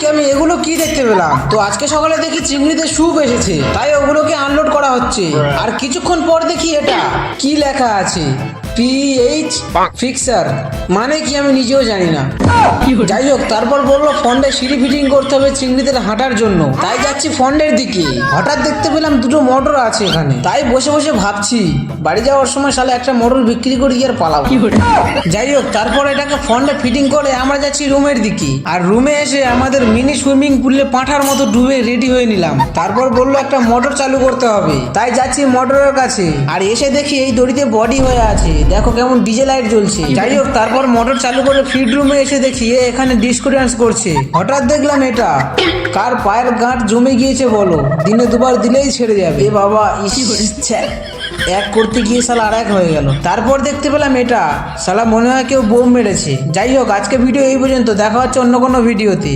আজকে আমি এগুলো কি দেখতে পেলাম, তো আজকে সকালে দেখি চিংড়িতে স্যুপ এসেছে, তাই ওগুলোকে আনলোড করা হচ্ছে। আর কিছুক্ষণ পর দেখি এটা কি লেখা আছে, পিএইচ ফিক্সার, মানে কি আমি নিজেও জানি না। যাই হোক, তারপর বললো ফন্ডে সিঁড়ি ফিটিং করতে হবে চিংড়িদের হাঁটার জন্য, তাই যাচ্ছি ফন্ডের দিকে। হঠাৎ দেখতে পেলাম দুটো মোটর আছে এখানে, তাই বসে বসে ভাবছি বাড়ি যাওয়ার সময় শালা একটা মোটর বিক্রি করে দিয়ে আর পালাবো। যাই হোক, তারপর এটাকে ফন্ডে ফিটিং করে আমরা যাচ্ছি রুমের দিকে। আর রুমে এসে আমাদের মিনি সুইমিং পুলে পাঁঠার মতো ডুবে রেডি হয়ে নিলাম। তারপর বললো একটা মোটর চালু করতে হবে, তাই যাচ্ছি মোটরের কাছে। আর এসে দেখি এই দড়িতে বডি হয়ে আছে, দেখো কেমন ডিজে লাইট জ্বলছে। যাই হোক, তারপর মোটর চালু করে ফিড রুমে এসে দেখি এখানে ডিস্কো ডান্স করছে। হঠাৎ দেখলাম এটা কার পায়ের গাঁট জমে গিয়েছে বলো, দিনে দুবার দিলেই ছেড়ে যাবে। এ বাবা, এক করতে গিয়ে শালা আর এক হয়ে গেল। তারপর দেখতে পেলাম এটা শালা মনে হয় কেউ বোম মেরেছে। যাই হোক, আজকে ভিডিও এই পর্যন্ত, দেখা হচ্ছে অন্য কোনো ভিডিওতে।